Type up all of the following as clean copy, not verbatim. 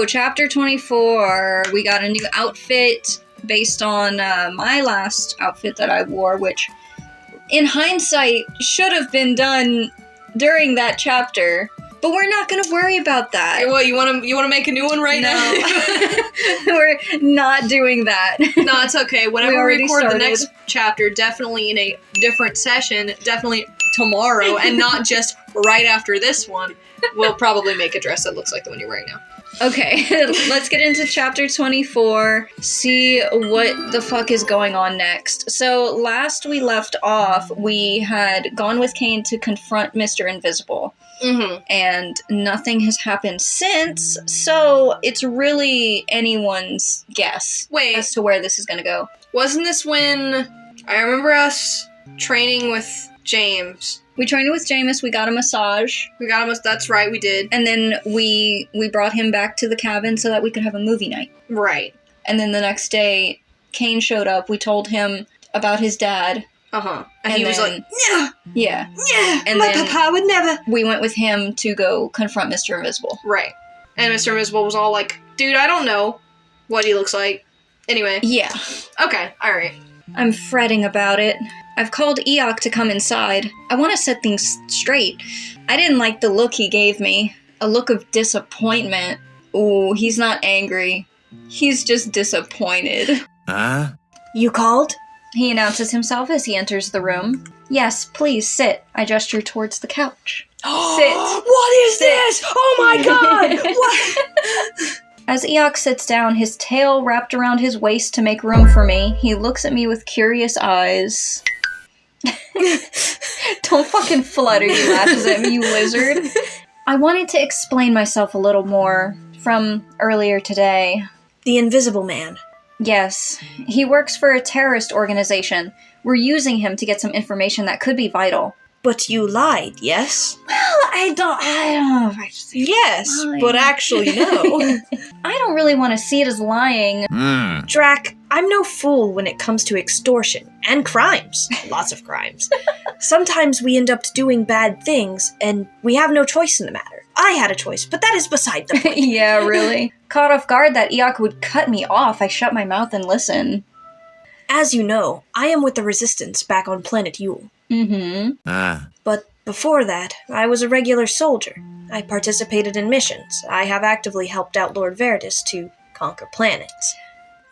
chapter 24, we got a new outfit based on my last outfit that I wore, which, in hindsight, should have been done during that chapter. But we're not going to worry about that. What, you want to make a new one right now? We're not doing that. No, it's okay. Whenever we record started. the next chapter, definitely in a different session, definitely tomorrow, and not just right after this one, we'll probably make a dress that looks like the one you're wearing now. Okay, let's get into chapter 24, see what the fuck is going on next. So, last we left off, we had gone with Cain to confront Mr. Invisible. Mm-hmm. And nothing has happened since, so it's really anyone's guess as to where this is going to go. Wasn't this when I remember us training with James? We trained with Jæmis, we got a massage. That's right, we did. And then we brought him back to the cabin so that we could have a movie night. Right. And then the next day, Cain showed up, we told him about his dad. Uh-huh. And he was like, yeah. Yeah. Yeah, and my then papa would never. We went with him to go confront Mr. Invisible. Right. And Mr. Invisible was all like, dude, I don't know what he looks like. Anyway. Yeah. Okay, alright. I'm fretting about it. I've called Eeyok to come inside. I want to set things straight. I didn't like the look he gave me. A look of disappointment. Ooh, he's not angry. He's just disappointed. Huh? You called? He announces himself as he enters the room. Yes, please, sit. I gesture towards the couch. Sit. What is this? Oh my god! What? As Eeyok sits down, his tail wrapped around his waist to make room for me, he looks at me with curious eyes. Don't fucking flutter, he lashes at me, you lizard. I wanted to explain myself a little more from earlier today. The Invisible Man. Yes, he works for a terrorist organization. We're using him to get some information that could be vital. But you lied, yes? Well, I don't know if I should say yes, lying. but actually no. I don't really want to see it as lying. Drac, I'm no fool when it comes to extortion. And crimes. Lots of crimes. Sometimes we end up doing bad things, and we have no choice in the matter. I had a choice, but that is beside the point. Yeah, really. Caught off guard that Eeyok would cut me off, I shut my mouth and listened. As you know, I am with the Resistance back on planet Yule. Mm-hmm. But before that, I was a regular soldier. I participated in missions. I have actively helped out Lord Veritas to conquer planets.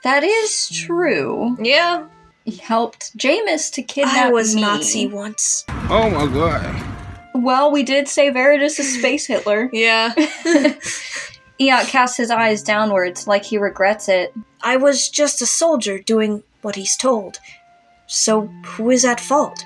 That is true. Yeah. He helped Jæmis to kidnap me. I was Nazi once. Oh my god. Well, we did say Veritas is Space Hitler. Yeah. Eeyok casts his eyes downwards, like he regrets it. I was just a soldier doing what he's told. So, who is at fault?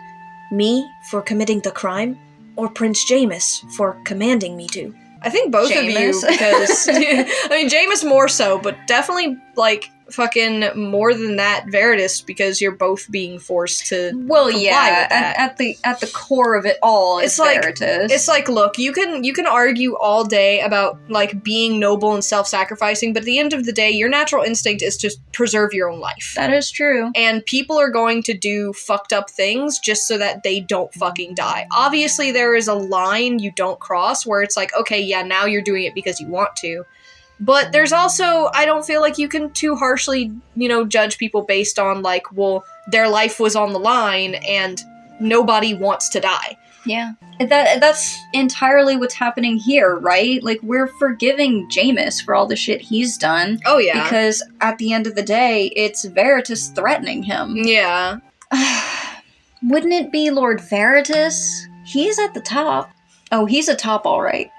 Me for committing the crime? Or Prince Jæmis for commanding me to? I think both Jæmis. of you, because, I mean, Jæmis more so, but definitely, like, fucking more than that, Veritas, because you're both being forced to Well, comply yeah, with that. at the core of it all is Veritas. It's like, look, you can argue all day about, like, being noble and self-sacrificing, but at the end of the day, your natural instinct is to preserve your own life. That is true. And people are going to do fucked up things just so that they don't fucking die. Obviously, there is a line you don't cross where it's like, okay, yeah, now you're doing it because you want to. But there's also, I don't feel like you can too harshly, judge people based on, like, well, their life was on the line and nobody wants to die. Yeah. That's entirely what's happening here, right? Like, we're forgiving Jæmis for all the shit he's done. Oh, yeah. Because at the end of the day, it's Veritas threatening him. Yeah. Wouldn't it be Lord Veritas? He's at the top. Oh, he's a top, all right.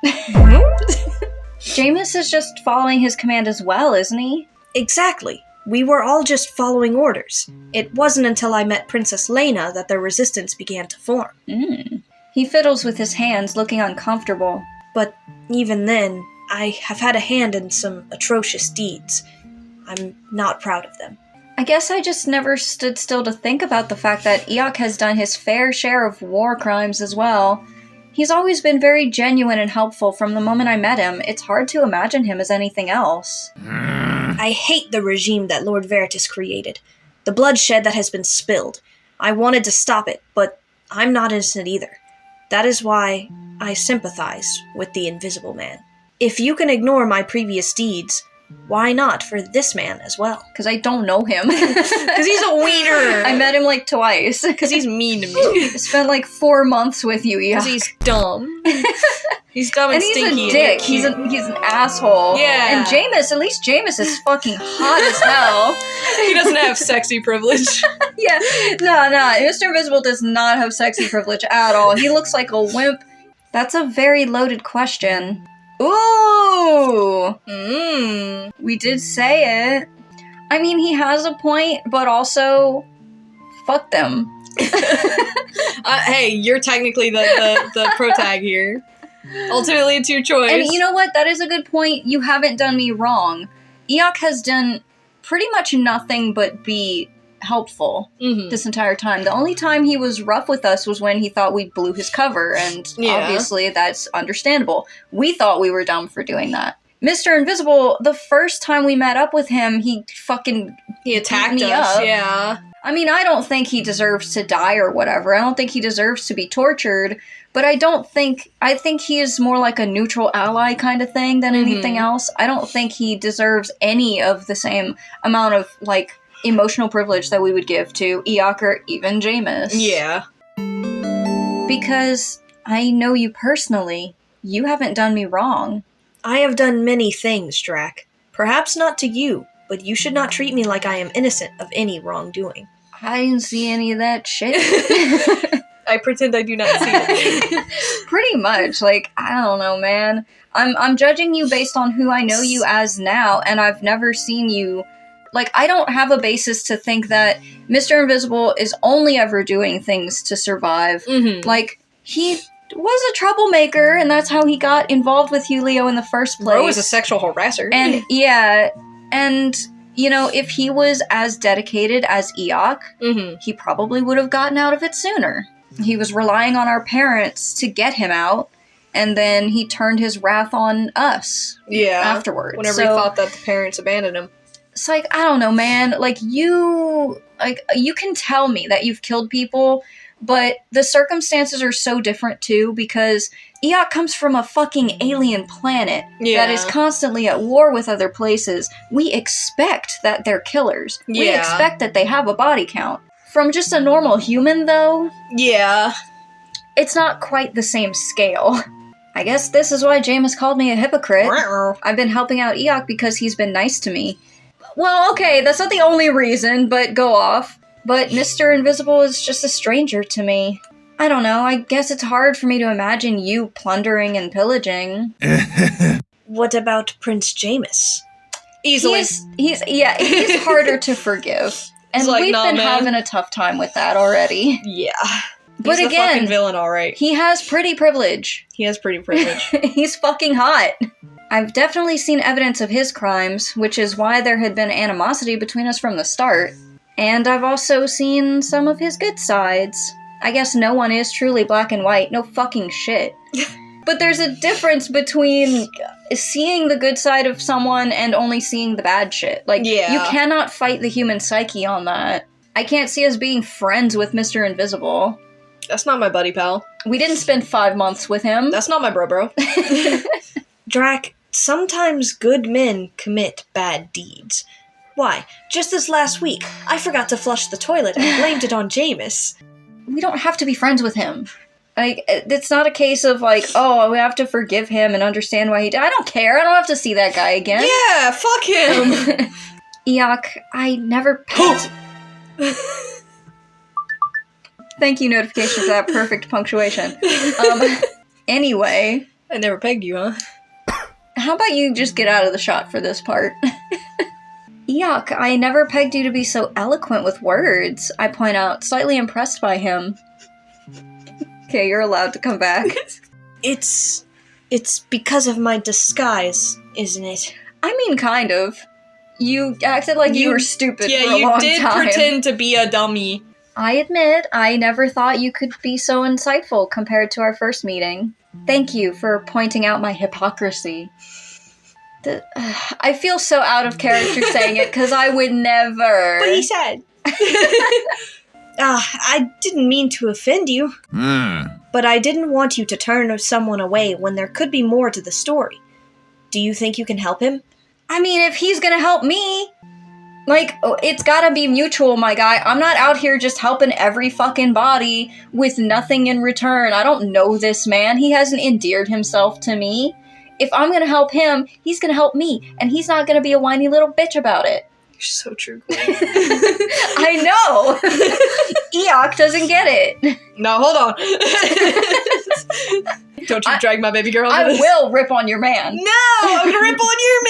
Jæmis is just following his command as well, isn't he? Exactly. We were all just following orders. It wasn't until I met Princess Lena that the Resistance began to form. He fiddles with his hands, looking uncomfortable. But even then, I have had a hand in some atrocious deeds. I'm not proud of them. I guess I just never stood still to think about the fact that Eeyok has done his fair share of war crimes as well. He's always been very genuine and helpful from the moment I met him. It's hard to imagine him as anything else. I hate the regime that Lord Veritas created. The bloodshed that has been spilled. I wanted to stop it, but I'm not innocent either. That is why I sympathize with the Invisible Man. If you can ignore my previous deeds, why not for this man as well? Because I don't know him. Because he's a wiener. I met him like twice. Because he's mean to me. Spent like 4 months with you, Because Eeyok. he's dumb. He's dumb and, And he's stinky. a dick. And He's cute. an asshole. Yeah. And Jæmis, at least Jæmis is fucking hot as hell. He doesn't have sexy privilege. Yeah. No. Mr. Invisible does not have sexy privilege at all. He looks like a wimp. That's a very loaded question. Ooh! We did say it. I mean, he has a point, but also, fuck them. Hey, you're technically the pro tag here. Ultimately, it's your choice. And you know what? That is a good point. You haven't done me wrong. Eeyok has done pretty much nothing but be helpful this entire time. The only time he was rough with us was when he thought we blew his cover, and obviously that's understandable. We thought we were dumb for doing that. Mr. Invisible, the first time we met up with him, he attacked beat me us. up. Yeah. I mean, I don't think he deserves to die or whatever. I don't think he deserves to be tortured, but I think he is more like a neutral ally kind of thing than anything else. I don't think he deserves any of the same amount of, like, emotional privilege that we would give to Eeyok or even Jæmis. Yeah. Because I know you personally. You haven't done me wrong. I have done many things, Drac. Perhaps not to you, but you should not treat me like I am innocent of any wrongdoing. I didn't see any of that shit. I pretend I do not see it. Pretty much. Like, I don't know, man. I'm judging you based on who I know you as now, and I've never seen you. Like, I don't have a basis to think that Mr. Invisible is only ever doing things to survive. Like, he was a troublemaker, and that's how he got involved with Julio in the first place. Bro is a sexual harasser. And, yeah, and, you know, if he was as dedicated as Eeyok, he probably would have gotten out of it sooner. He was relying on our parents to get him out, and then he turned his wrath on us afterwards. Whenever he thought that the parents abandoned him. It's like, I don't know, man. You can tell me that you've killed people, but the circumstances are so different too, because Eeyok comes from a fucking alien planet that is constantly at war with other places. We expect that they're killers. We expect that they have a body count. From just a normal human, though, it's not quite the same scale. I guess this is why Jæmis called me a hypocrite. I've been helping out Eeyok because he's been nice to me. Well, okay, that's not the only reason, but go off. But Mr. Invisible is just a stranger to me. I don't know, I guess it's hard for me to imagine you plundering and pillaging. What about Prince Jæmis? Easily. He's harder to forgive. And like, we've nah, been man. having a tough time with that already. Yeah. But He's the again, fucking villain, alright. he has pretty privilege. He has pretty privilege. He's fucking hot. I've definitely seen evidence of his crimes, which is why there had been animosity between us from the start. And I've also seen some of his good sides. I guess no one is truly black and white. No fucking shit. But there's a difference between seeing the good side of someone and only seeing the bad shit. Like, you cannot fight the human psyche on that. I can't see us being friends with Mr. Invisible. That's not my buddy, pal. We didn't spend 5 months with him. That's not my bro. Drac, sometimes good men commit bad deeds. Why, just this last week, I forgot to flush the toilet and blamed it on Jæmis. We don't have to be friends with him. Like, it's not a case of like, oh, we have to forgive him and understand why he did. I don't care. I don't have to see that guy again. Yeah, fuck him. Eeyok, I never pegged. Thank you, notification, for that perfect punctuation. Anyway. I never pegged you, huh? How about you just get out of the shot for this part? Eeyok, I never pegged you to be so eloquent with words, I point out, slightly impressed by him. Okay, you're allowed to come back. It's because of my disguise, isn't it? I mean, kind of. You acted like you were stupid for a long time. Yeah, you did pretend to be a dummy. I admit, I never thought you could be so insightful compared to our first meeting. Thank you for pointing out my hypocrisy. I feel so out of character saying it, because I would never. But he said. I didn't mean to offend you. But I didn't want you to turn someone away when there could be more to the story. Do you think you can help him? I mean, if he's gonna help me, like, it's gotta be mutual, my guy. I'm not out here just helping every fucking body with nothing in return. I don't know this man. He hasn't endeared himself to me. If I'm gonna help him, he's gonna help me, and he's not gonna be a whiny little bitch about it. You're so true, Queen. I know! Eeyok doesn't get it. No, hold on. Don't you drag my baby girl into I this. will rip on your man. No! I'm gonna rip on your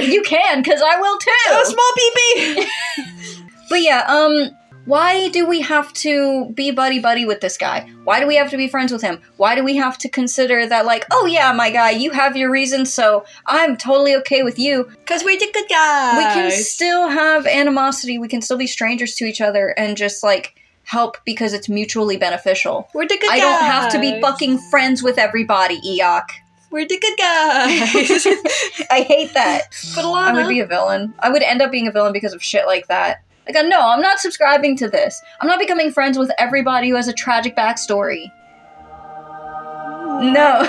man! You can, because I will too! Oh, small pee-pee! But yeah, why do we have to be buddy-buddy with this guy? Why do we have to be friends with him? Why do we have to consider that, like, oh yeah, my guy, you have your reasons, so I'm totally okay with you? Because we're the good guys! We can still have animosity, we can still be strangers to each other, and just, like, help because it's mutually beneficial. We're the good guys! I don't have to be fucking friends with everybody, Eeyok. We're the good guys! I hate that. But I would be a villain. I would end up being a villain because of shit like that. Like, no, I'm not subscribing to this. I'm not becoming friends with everybody who has a tragic backstory. No.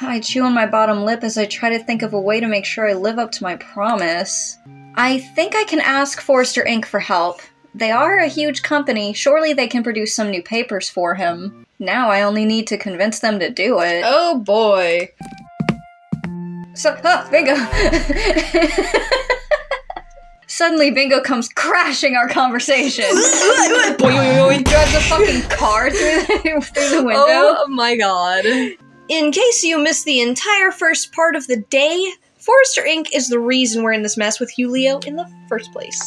I chew on my bottom lip as I try to think of a way to make sure I live up to my promise. I think I can ask Forrester Inc. for help. They are a huge company. Surely they can produce some new papers for him. Now I only need to convince them to do it. Oh boy. So, bingo! Suddenly, Bingo comes crashing our conversation. Drives a fucking car through the window. Oh my god. In case you missed the entire first part of the day, Forrester Inc. is the reason we're in this mess with Julio in the first place.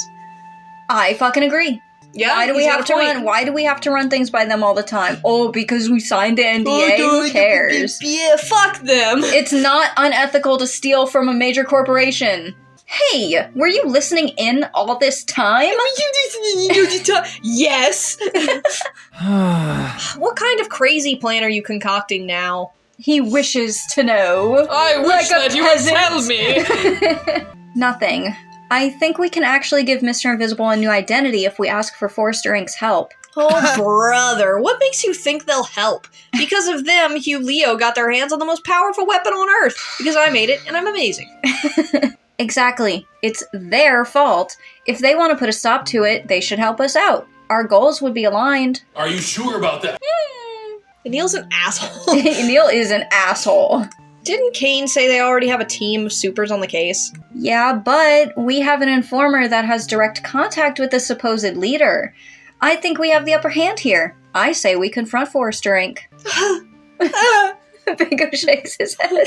I fucking agree. Yeah, Why do we have to run? Why do we have to run things by them all the time? Oh, because we signed the NDA. Who cares? Yeah, fuck them. It's not unethical to steal from a major corporation. Hey, were you listening in all this time? Yes. What kind of crazy plan are you concocting now? He wishes to know. I wish that you would tell me. Nothing. I think we can actually give Mr. Invisible a new identity if we ask for Forrester Inc.'s help. Oh, brother, what makes you think they'll help? Because of them, Julio got their hands on the most powerful weapon on Earth. Because I made it, and I'm amazing. Exactly. It's their fault. If they want to put a stop to it, they should help us out. Our goals would be aligned. Are you sure about that? Neil's an asshole. Neil is an asshole. Didn't Kane say they already have a team of supers on the case? Yeah, but we have an informer that has direct contact with the supposed leader. I think we have the upper hand here. I say we confront Forrester Inc. Bingo shakes his head.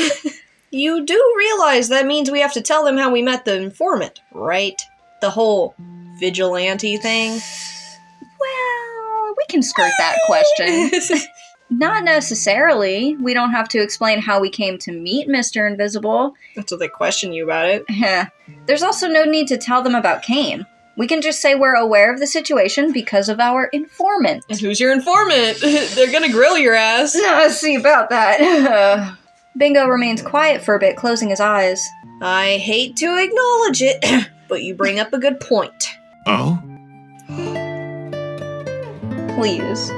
You do realize that means we have to tell them how we met the informant, right? The whole vigilante thing? Well, we can skirt that question. Not necessarily. We don't have to explain how we came to meet Mr. Invisible. That's what they question you about it. There's also no need to tell them about Kane. We can just say we're aware of the situation because of our informant. And who's your informant? They're gonna grill your ass. No, see about that. Bingo remains quiet for a bit, closing his eyes. I hate to acknowledge it, but you bring up a good point. Oh? Please.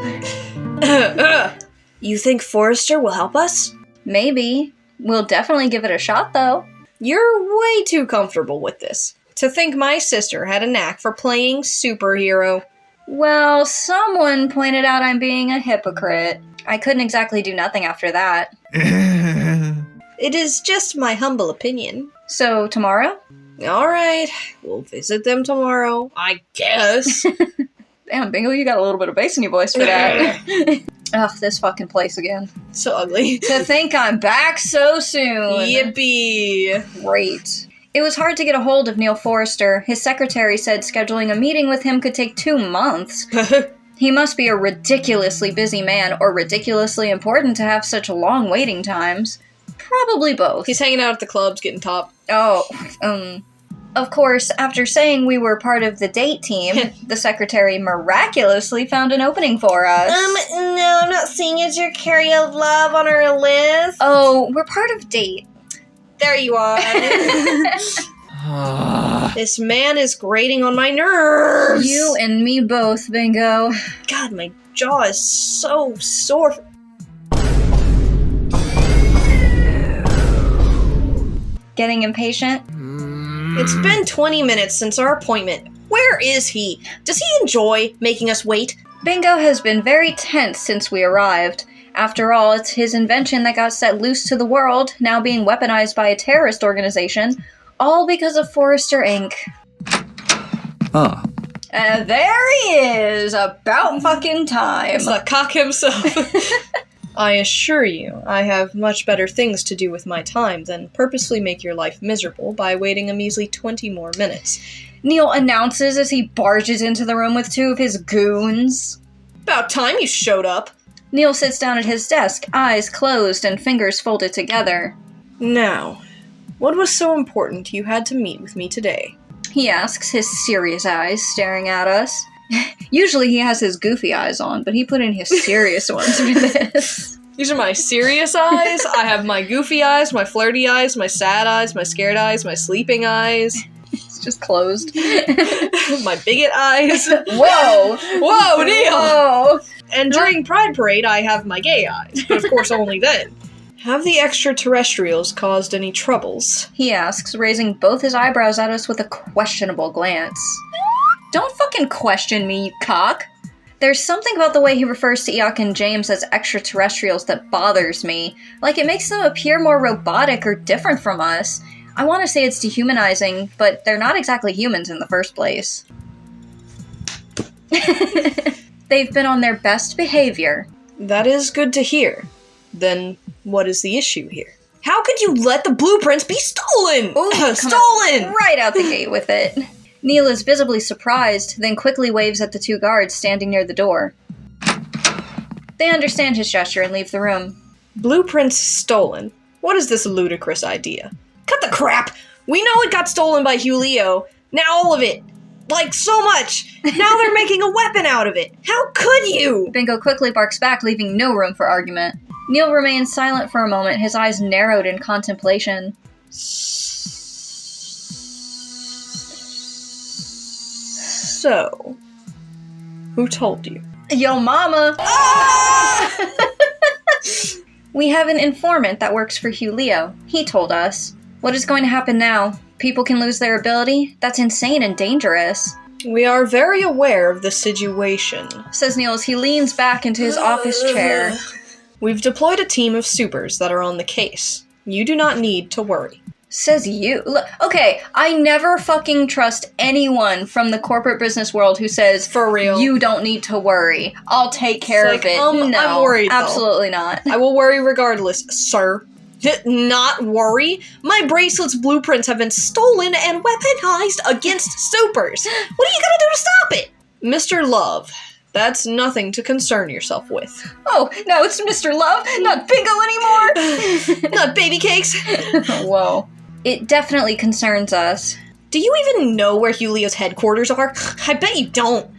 You think Forrester will help us? Maybe. We'll definitely give it a shot, though. You're way too comfortable with this. To think my sister had a knack for playing superhero. Well, someone pointed out I'm being a hypocrite. I couldn't exactly do nothing after that. It is just my humble opinion. So, tomorrow? Alright, we'll visit them tomorrow, I guess. Damn, Bingo, you got a little bit of bass in your voice for that. Ugh, this fucking place again. So ugly. To think I'm back so soon. Yippee. Great. It was hard to get a hold of Neil Forrester. His secretary said scheduling a meeting with him could take 2 months. He must be a ridiculously busy man or ridiculously important to have such long waiting times. Probably both. He's hanging out at the clubs getting top. Oh, Of course, after saying we were part of the date team, the secretary miraculously found an opening for us. No, I'm not seeing as your carry of love on our list. Oh, we're part of date. There you are. This man is grating on my nerves. You and me both, Bingo. God, my jaw is so sore. getting impatient. It's been 20 minutes since our appointment. Where is he? Does he enjoy making us wait? Bingo has been very tense since we arrived. After all, it's his invention that got set loose to the world, now being weaponized by a terrorist organization, all because of Forrester Inc. Ah. There he is! About fucking time! It's the cock himself. I assure you, I have much better things to do with my time than purposely make your life miserable by waiting a measly 20 more minutes. Neil announces as he barges into the room with two of his goons. About time you showed up. Neil sits down at his desk, eyes closed and fingers folded together. Now, what was so important you had to meet with me today? He asks, his serious eyes staring at us. Usually he has his goofy eyes on, but he put in his serious ones for this. These are my serious eyes. I have my goofy eyes, my flirty eyes, my sad eyes, my scared eyes, my sleeping eyes. It's just closed. My bigot eyes. Whoa! Whoa, Neil! Whoa! And during Pride Parade, I have my gay eyes, but of course only then. Have the extraterrestrials caused any troubles? He asks, raising both his eyebrows at us with a questionable glance. Don't fucking question me, you cock! There's something about the way he refers to Eeyok and Jæmis as extraterrestrials that bothers me. Like, it makes them appear more robotic or different from us. I want to say it's dehumanizing, but they're not exactly humans in the first place. They've been on their best behavior. That is good to hear. Then, what is the issue here? How could you let the blueprints be stolen? Ooh, Stolen! Right out the gate with it. Neil is visibly surprised, then quickly waves at the two guards standing near the door. They understand his gesture and leave the room. Blueprints stolen. What is this ludicrous idea? Cut the crap! We know it got stolen by Julio. Now all of it. Like, so much! Now they're making a weapon out of it! How could you? Bingo quickly barks back, leaving no room for argument. Neil remains silent for a moment, his eyes narrowed in contemplation. So, who told you? Yo mama! Ah! We have an informant that works for Julio. He told us. What is going to happen now? People can lose their ability? That's insane and dangerous. We are very aware of the situation, Says Neil as he leans back into his office chair. We've deployed a team of supers that are on the case. You do not need to worry. Says you. Look, okay, I never fucking trust anyone from the corporate business world who says, For real. you don't need to worry. I'll take care It's of it. like, No, I'm worried, though. absolutely not. I will worry regardless, sir. Not worry? My bracelet's blueprints have been stolen and weaponized against supers. What are you gonna do to stop it? Mr. Love, that's nothing to concern yourself with. Oh, now it's Mr. Love, not Bingo anymore! Not baby cakes. Whoa. It definitely concerns us. Do you even know where Julio's headquarters are? I bet you don't.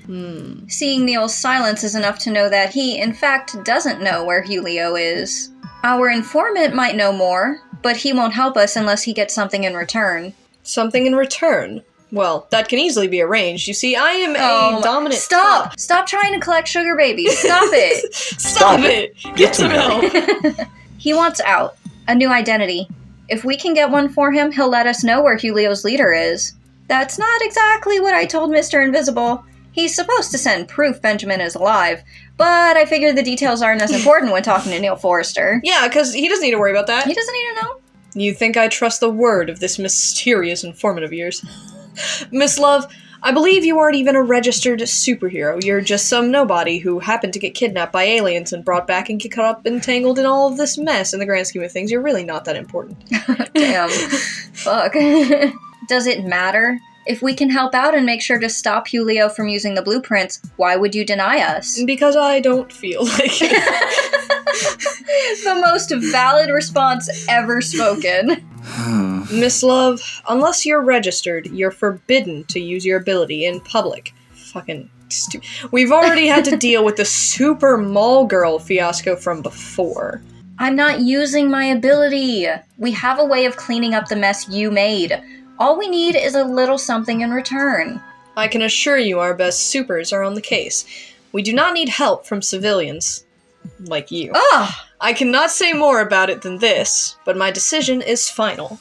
Seeing Neil's silence is enough to know that he, in fact, doesn't know where Julio is. Our informant might know more, but he won't help us unless he gets something in return. Something in return? Well, that can easily be arranged. You see, I am a dominant... Stop! Stop trying to collect sugar babies. Stop it! Stop it! Get some help! He wants out. A new identity. If we can get one for him, he'll let us know where Julio's leader is. That's not exactly what I told Mr. Invisible. He's supposed to send proof Benjamin is alive, but I figure the details aren't as important when talking to Neil Forrester. Yeah, because he doesn't need to worry about that. He doesn't need to know. You think I trust the word of this mysterious informant of yours? Miss Love, I believe you aren't even a registered superhero. You're just some nobody who happened to get kidnapped by aliens and brought back and get caught up and tangled in all of this mess. In the grand scheme of things, you're really not that important. Damn. Fuck. Does it matter? If we can help out and make sure to stop Julio from using the blueprints, why would you deny us? Because I don't feel like it. The most valid response ever spoken. Miss Love, unless you're registered, you're forbidden to use your ability in public. Fucking stupid. We've already had to deal with the super mall girl fiasco from before. I'm not using my ability. We have a way of cleaning up the mess you made. All we need is a little something in return. I can assure you our best supers are on the case. We do not need help from civilians. Like you. Ugh! I cannot say more about it than this, but my decision is final.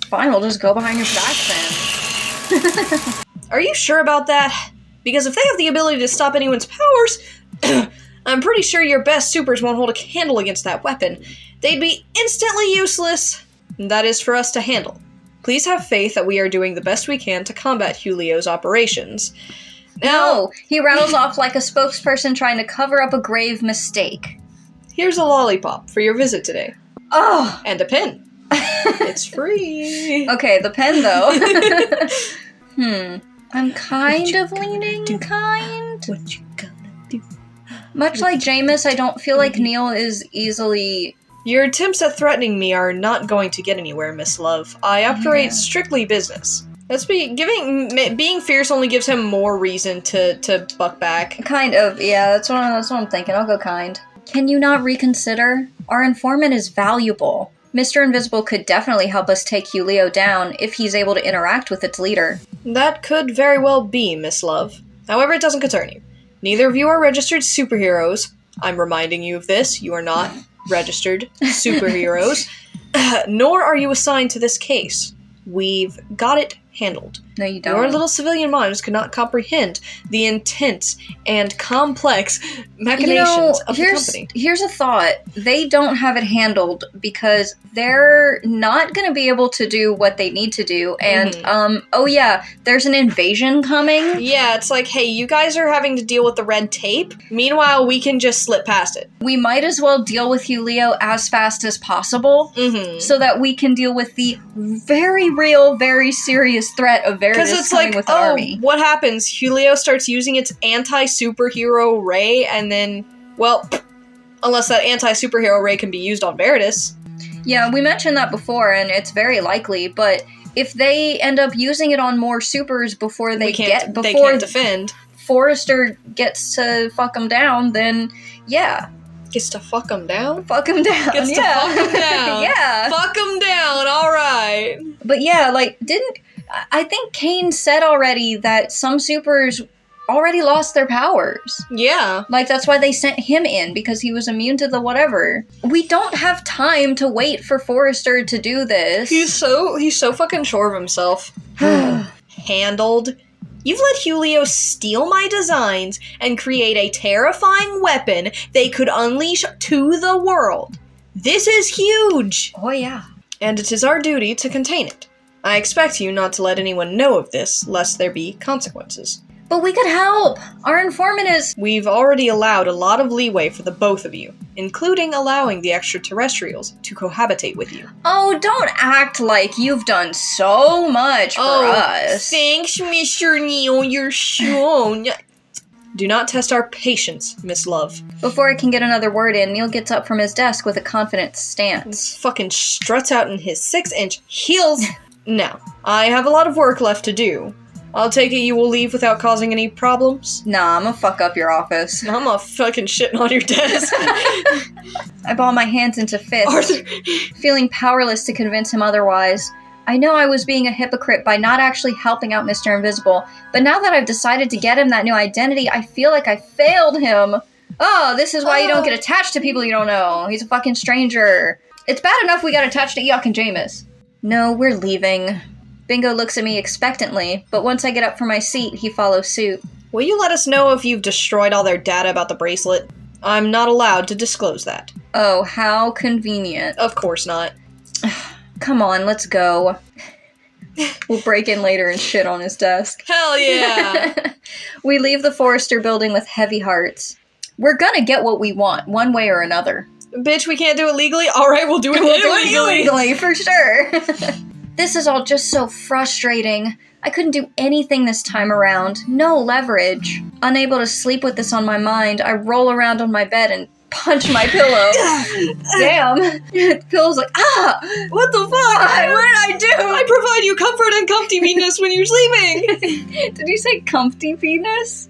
Fine, we'll just go behind your back then. Are you sure about that? Because if they have the ability to stop anyone's powers, I'm pretty sure your best supers won't hold a candle against that weapon. They'd be instantly useless. And that is for us to handle. Please have faith that we are doing the best we can to combat Julio's operations. Now, No, he rattles off like a spokesperson trying to cover up a grave mistake. here's a lollipop for your visit today. Oh! And a pen. It's free. Okay, the pen, though. I'm kind of leaning kind. What you gonna do? Much like Jæmis, I don't feel like Neil is easily... Your attempts at threatening me are not going to get anywhere, Miss Love. I operate strictly business. Being fierce only gives him more reason to buck back. Kind of, yeah, that's what I'm thinking. I'll go kind. Can you not reconsider? Our informant is valuable. Mr. Invisible could definitely help us take Julio down if he's able to interact with its leader. That could very well be, Miss Love. However, it doesn't concern you. Neither of you are registered superheroes. I'm reminding you of this. You are not registered superheroes. Nor are you assigned to this case. We've got it handled. No, you don't. Your little civilian minds could not comprehend the intense and complex machinations of the company. Here's a thought. They don't have it handled because they're not going to be able to do what they need to do. And, oh yeah, there's an invasion coming. Yeah, it's like, hey, you guys are having to deal with the red tape. Meanwhile, we can just slip past it. We might as well deal with Julio as fast as possible so that we can deal with the very real, very serious threat of Veritas it's coming like, with an army. What happens? Julio starts using its anti-superhero ray, and then, well, unless that anti-superhero ray can be used on Veritas. Yeah, we mentioned that before, and it's very likely, but if they end up using it on more supers before they can't defend, Forrester gets to fuck them down, then, yeah. Gets to fuck them down? Fuck them down, Gets to fuck them down. Yeah. Fuck them down, alright. But yeah, like, I think Kane said already that some supers already lost their powers. Yeah. Like, that's why they sent him in, because he was immune to the whatever. We don't have time to wait for Forrester to do this. He's so fucking sure of himself. Handled. You've let Julio steal my designs and create a terrifying weapon they could unleash to the world. This is huge! Oh, yeah. And it is our duty to contain it. I expect you not to let anyone know of this, lest there be consequences. But we could help! Our informant is... We've already allowed a lot of leeway for the both of you, including allowing the extraterrestrials to cohabitate with you. Oh, don't act like you've done so much for us. Thanks, Mr. Neil, you're so... Do not test our patience, Miss Love. Before I can get another word in, Neil gets up from his desk with a confident stance. Fucking struts out in his 6-inch heels. Now, I have a lot of work left to do. I'll take it you will leave without causing any problems? Nah, I'm gonna fuck up your office. I'm a fucking shitting on your desk. I ball my hands into fists, Arthur. feeling powerless to convince him otherwise. I know I was being a hypocrite by not actually helping out Mr. Invisible, but now that I've decided to get him that new identity, I feel like I failed him. Oh, this is why you don't get attached to people you don't know. He's a fucking stranger. It's bad enough we got attached to Eeyok and Jæmis. No, we're leaving. Bingo looks at me expectantly, but once I get up from my seat, he follows suit. Will you let us know if you've destroyed all their data about the bracelet? I'm not allowed to disclose that. Oh, how convenient. Of course not. Come on, let's go. We'll break in later and shit on his desk. Hell yeah! We leave the Forrester building with heavy hearts. We're gonna get what we want, one way or another. Bitch, we can't do it legally? Alright, we'll do it illegally. Illegally, for sure. This is all just so frustrating. I couldn't do anything this time around. No leverage. Unable to sleep with this on my mind, I roll around on my bed and punch my pillow. Damn. The pillow's like, what the fuck? What did I do? I provide you comfort and comfy-ness when you're sleeping. Did you say comfy penis?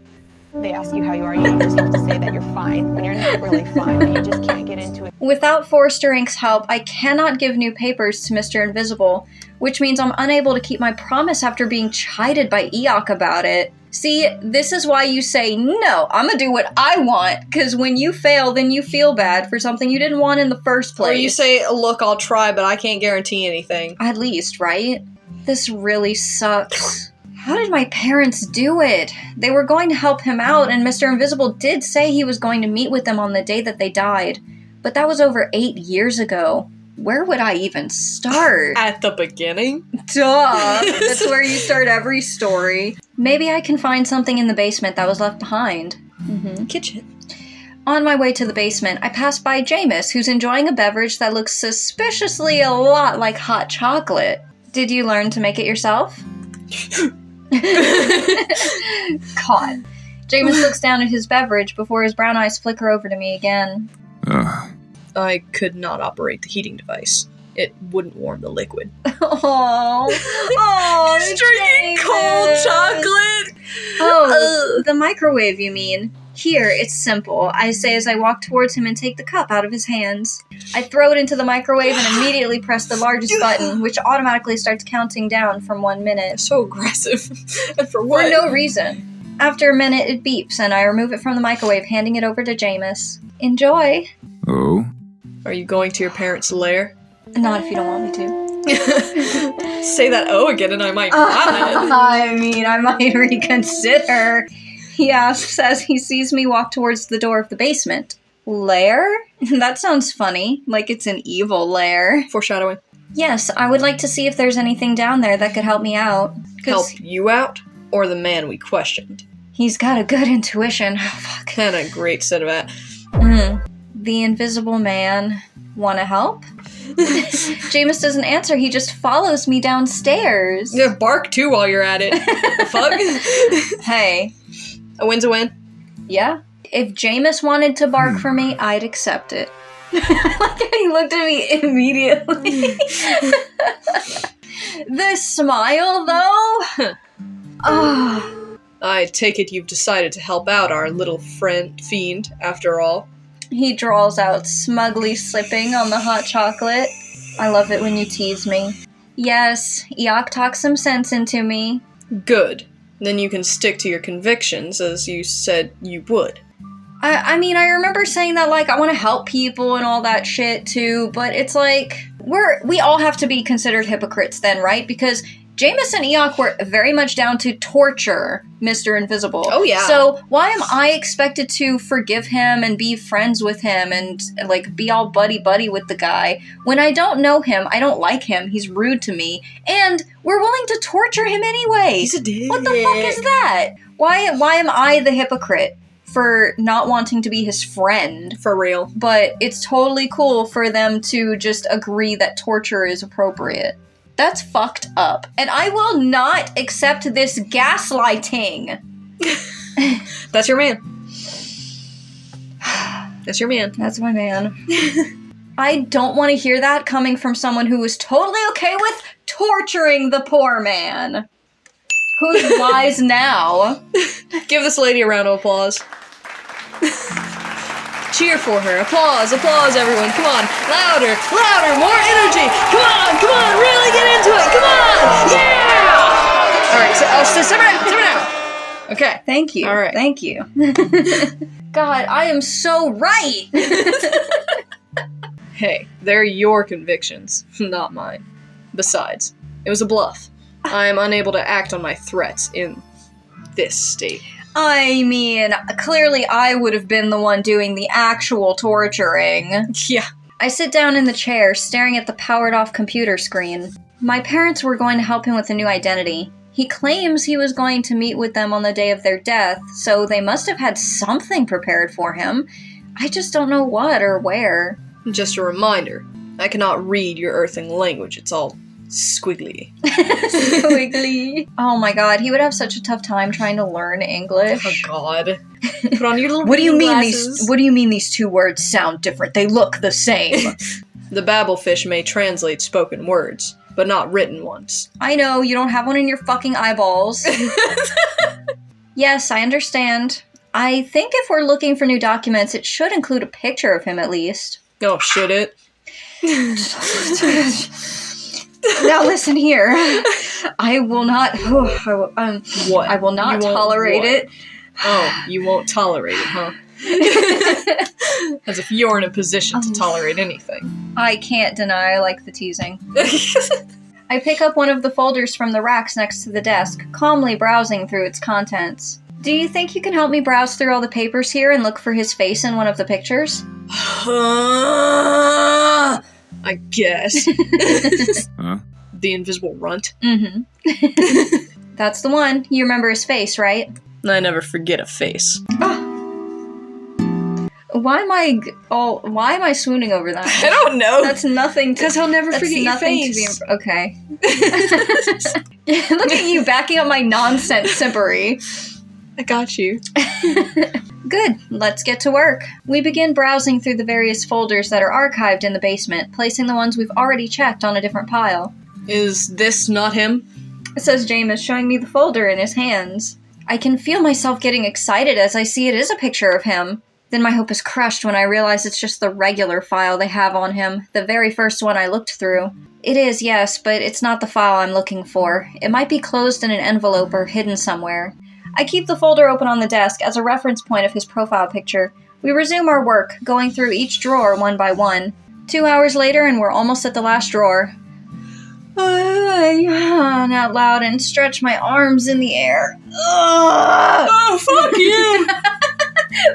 They ask you how you are, you just have to say that you're fine when you're not really fine, but you just can't get into it. Without Forrester Inc.'s help, I cannot give new papers to Mr. Invisible, which means I'm unable to keep my promise after being chided by Eeyok about it. See, this is why you say, no, I'm gonna do what I want, because when you fail, then you feel bad for something you didn't want in the first place. Or you say, look, I'll try, but I can't guarantee anything. At least, right? This really sucks. How did my parents do it? They were going to help him out, and Mr. Invisible did say he was going to meet with them on the day that they died. But that was over 8 years ago. Where would I even start? At the beginning? Duh! That's where you start every story. Maybe I can find something in the basement that was left behind. Kitchen. On my way to the basement, I passed by Jæmis, who's enjoying a beverage that looks suspiciously a lot like hot chocolate. Did you learn to make it yourself? Caught. Jæmis looks down at his beverage before his brown eyes flicker over to me again. I could not operate the heating device. It wouldn't warm the liquid. Oh, He's drinking cold chocolate! Oh, the microwave, you mean? Here, it's simple, I say as I walk towards him and take the cup out of his hands. I throw it into the microwave and immediately press the largest button, which automatically starts counting down from 1 minute. So aggressive. And for what? For no reason. After a minute, it beeps, and I remove it from the microwave, handing it over to Jæmis. Enjoy. Oh? Are you going to your parents' lair? Not if you don't want me to. Say that O again and I might cry. I mean, I might reconsider. He asks as he sees me walk towards the door of the basement. Lair? That sounds funny, like it's an evil lair. Foreshadowing. Yes, I would like to see if there's anything down there that could help me out. Help you out? Or the man we questioned? He's got a good intuition. Oh, fuck. And a great set of that. The invisible man. Wanna help? Jæmis doesn't answer, he just follows me downstairs. Yeah, bark too while you're at it. The fuck? Hey. A win's a win. Yeah. If Jæmis wanted to bark for me, I'd accept it. Like he looked at me immediately. The smile, though? Oh. I take it you've decided to help out our little fiend, after all. He drawls out, smugly sipping on the hot chocolate. I love it when you tease me. Yes, Eeyok talked some sense into me. Good. Then you can stick to your convictions, as you said you would. I mean, I remember saying that, like, I want to help people and all that shit, too, but it's like, we all have to be considered hypocrites then, right? Because Jæmis and Eeyok were very much down to torture Mr. Invisible. Oh, yeah. So why am I expected to forgive him and be friends with him and, like, be all buddy-buddy with the guy when I don't know him, I don't like him, he's rude to me, and we're willing to torture him anyway? He's a dick. What the fuck is that? Why am I the hypocrite for not wanting to be his friend? For real. But it's totally cool for them to just agree that torture is appropriate. That's fucked up. And I will not accept this gaslighting. That's your man. That's your man. That's my man. I don't want to hear that coming from someone who is totally okay with torturing the poor man. Who's wise now? Give this lady a round of applause. Cheer for her. Applause, applause, everyone. Come on. Louder, louder, more energy. Come on, really get into it. Come on. Yeah! All right, so simmer down. Okay. Thank you. All right. Thank you. God, I am so right. Hey, they're your convictions, not mine. Besides, it was a bluff. I am unable to act on my threats in this state. I mean, clearly I would have been the one doing the actual torturing. Yeah. I sit down in the chair, staring at the powered-off computer screen. My parents were going to help him with a new identity. He claims he was going to meet with them on the day of their death, so they must have had something prepared for him. I just don't know what or where. Just a reminder, I cannot read your earthling language. It's all squiggly. Squiggly. Oh my god, he would have such a tough time trying to learn English. Oh god. Put on your little What do you mean glasses. what do you mean these two words sound different? They look the same. The babblefish may translate spoken words, but not written ones. I know, you don't have one in your fucking eyeballs. Yes, I understand. I think if we're looking for new documents, it should include a picture of him at least. Oh, should it? Now listen here. I will not. What? I will not You won't tolerate what? it. Oh, you won't tolerate it, huh? As if you're in a position to tolerate anything. I can't deny I like the teasing. I pick up one of the folders from the racks next to the desk, calmly browsing through its contents. Do you think you can help me browse through all the papers here and look for his face in one of the pictures? I guess. Huh? The invisible runt. Mm-hmm. That's the one. You remember his face, right? I never forget a face. Why am I swooning over that? I don't know. That's nothing to... Because he'll never That's forget your nothing face. to be... Okay. Look at you backing up my nonsense simpery. I got you. Good, let's get to work. We begin browsing through the various folders that are archived in the basement, placing the ones we've already checked on a different pile. Is this not him? Says Jæmis, showing me the folder in his hands. I can feel myself getting excited as I see it is a picture of him. Then my hope is crushed when I realize it's just the regular file they have on him, the very first one I looked through. It is, yes, but it's not the file I'm looking for. It might be closed in an envelope or hidden somewhere. I keep the folder open on the desk as a reference point of his profile picture. We resume our work, going through each drawer one by one. 2 hours later, and we're almost at the last drawer. I yawn out loud and stretch my arms in the air. Oh, fuck you!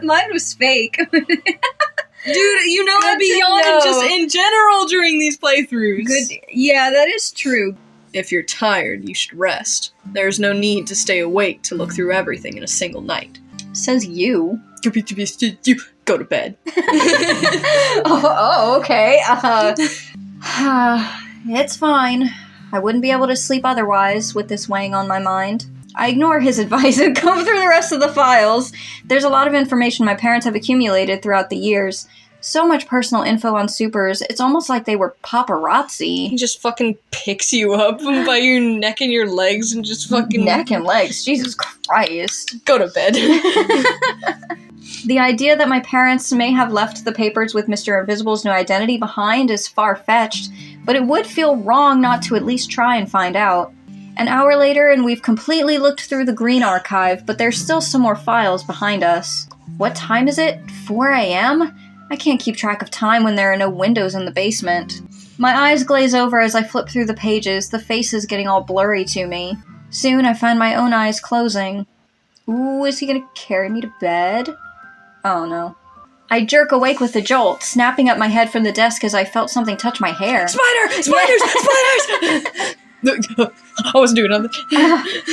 Mine was fake. Dude, you know I'd be Good to yawning know. just in general during these playthroughs. Good. Yeah, that is true. If you're tired, you should rest. There's no need to stay awake to look through everything in a single night. Says you. You go to bed. Okay. It's fine. I wouldn't be able to sleep otherwise with this weighing on my mind. I ignore his advice and comb through the rest of the files. There's a lot of information my parents have accumulated throughout the years. So much personal info on supers, it's almost like they were paparazzi. He just fucking picks you up by your neck and your legs and just fucking... Neck and legs, Jesus Christ. Go to bed. The idea that my parents may have left the papers with Mr. Invisible's new identity behind is far-fetched, but it would feel wrong not to at least try and find out. An hour later, and we've completely looked through the green archive, but there's still some more files behind us. What time is it? 4 a.m.? I can't keep track of time when there are no windows in the basement. My eyes glaze over as I flip through the pages, the faces getting all blurry to me. Soon I find my own eyes closing. Ooh, is he gonna carry me to bed? Oh no. I jerk awake with a jolt, snapping up my head from the desk as I felt something touch my hair. Spiders! I wasn't doing nothing.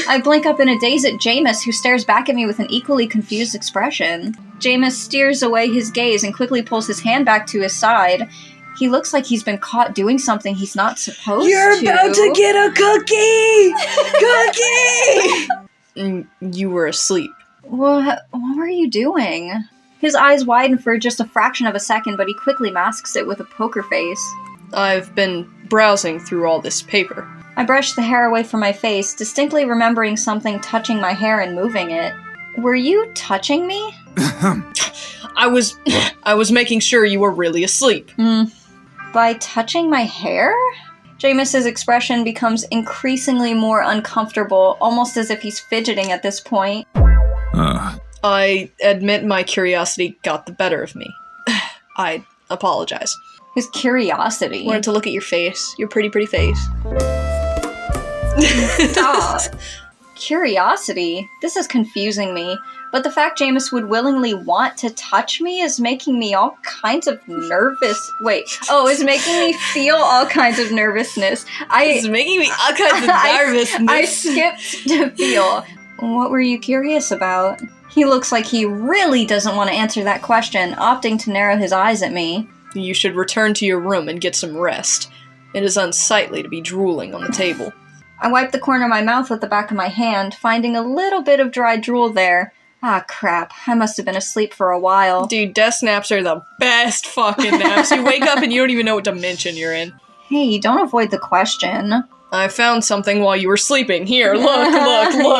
I blink up in a daze at Jæmis, who stares back at me with an equally confused expression. Jæmis steers away his gaze and quickly pulls his hand back to his side. He looks like he's been caught doing something he's not supposed to. You're about to get a cookie! Cookie! You were asleep. What were you doing? His eyes widen for just a fraction of a second, but he quickly masks it with a poker face. I've been browsing through all this paper. I brush the hair away from my face, distinctly remembering something touching my hair and moving it. Were you touching me? I was making sure you were really asleep. By touching my hair? Jæmis's expression becomes increasingly more uncomfortable, almost as if he's fidgeting at this point. I admit my curiosity got the better of me. I apologize. His curiosity. Wanted to look at your face. Your pretty face. Stop. Curiosity? This is confusing me, but the fact Jæmis would willingly want to touch me is making me all kinds of nervous. It's making me feel all kinds of nervousness. It's making me all kinds of nervousness. I skipped to feel. What were you curious about? He looks like he really doesn't want to answer that question, opting to narrow his eyes at me. You should return to your room and get some rest. It is unsightly to be drooling on the table. I wipe the corner of my mouth with the back of my hand, finding a little bit of dry drool there. Ah, crap. I must have been asleep for a while. Dude, death naps are the best fucking naps. You wake up and you don't even know what dimension you're in. Hey, don't avoid the question. I found something while you were sleeping. Here, look.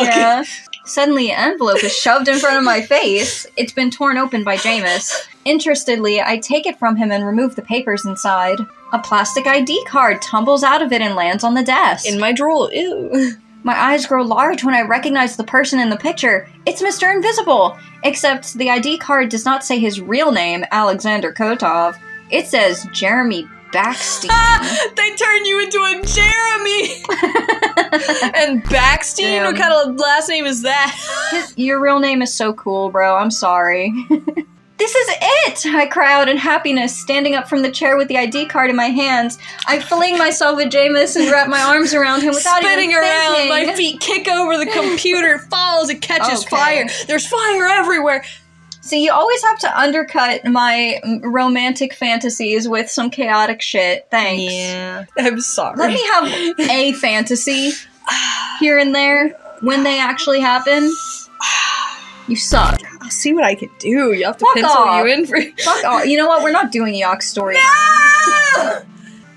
Yeah. Suddenly, an envelope is shoved in front of my face. It's been torn open by Jæmis. Interestedly, I take it from him and remove the papers inside. A plastic ID card tumbles out of it and lands on the desk. In my drool, ew. My eyes grow large when I recognize the person in the picture. It's Mr. Invisible! Except the ID card does not say his real name, Alexander Kotov. It says Jeremy Backstein. They turn you into a Jeremy! And Backstein? Damn. What kind of last name is that? Your real name is so cool, bro. I'm sorry. This is it! I cry out in happiness, standing up from the chair with the ID card in my hands. I fling myself at Jæmis and wrap my arms around him without Spinning even around, thinking. my feet kick over the computer, falls, it catches Okay. fire. There's fire everywhere. See, you always have to undercut my romantic fantasies with some chaotic shit. Thanks. Yeah. I'm sorry. Let me have a fantasy here and there when they actually happen. You suck. I'll see what I can do. You have to Fuck pencil off. you in for... Fuck off. You know what? We're not doing Eeyok's story.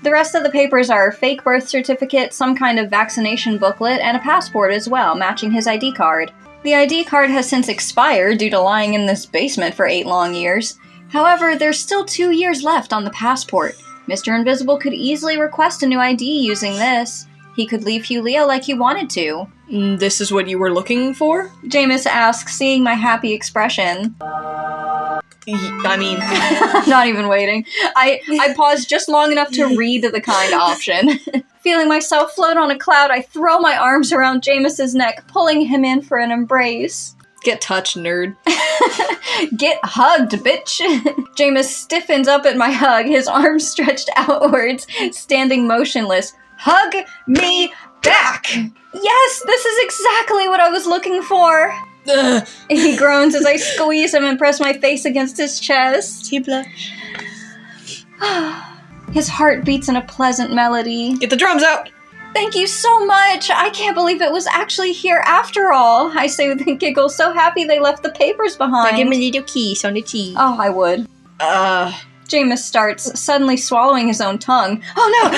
The rest of the papers are a fake birth certificate, some kind of vaccination booklet, and a passport as well, matching his ID card. The ID card has since expired due to lying in this basement for 8 long years. However, there's still 2 years left on the passport. Mr. Invisible could easily request a new ID using this. He could leave Hulia like he wanted to. This is what you were looking for? Jæmis asks, seeing my happy expression. I mean... I'm not even waiting. I paused just long enough to read the kind option. Feeling myself float on a cloud, I throw my arms around Jamis's neck, pulling him in for an embrace. Get touched, nerd. Get hugged, bitch! Jæmis stiffens up at my hug, his arms stretched outwards, standing motionless. Hug me back! Yes, this is exactly what I was looking for! Ugh. He groans as I squeeze him and press my face against his chest. He blush. His heart beats in a pleasant melody. Get the drums out! Thank you so much! I can't believe it was actually here after all, I say with a giggle, so happy they left the papers behind. Give me a little kiss on the cheek. Oh, I would. Jæmis starts, suddenly swallowing his own tongue. Oh no!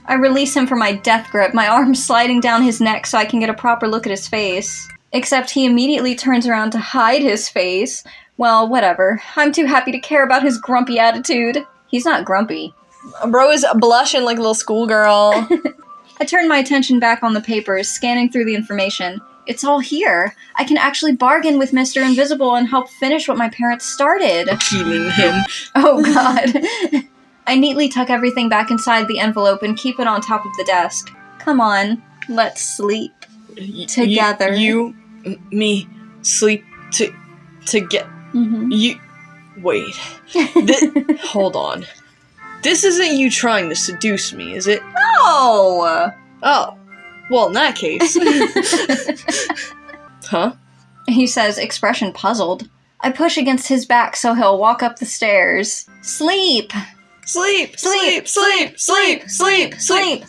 I release him from my death grip, my arm sliding down his neck so I can get a proper look at his face. Except he immediately turns around to hide his face. Well, whatever. I'm too happy to care about his grumpy attitude. He's not grumpy. Bro is blushing like a little schoolgirl. I turn my attention back on the papers, scanning through the information. It's all here. I can actually bargain with Mr. Invisible and help finish what my parents started. Healing him. Oh god. I neatly tuck everything back inside the envelope and keep it on top of the desk. Come on, let's sleep. Together. You, me, sleep together. Mm-hmm. You, wait. Hold on. This isn't you trying to seduce me, is it? No! Oh. Well, in that case. Huh? He says, expression puzzled. I push against his back so he'll walk up the stairs. Sleep! Sleep! Sleep! Sleep! Sleep! Sleep! Sleep! Sleep!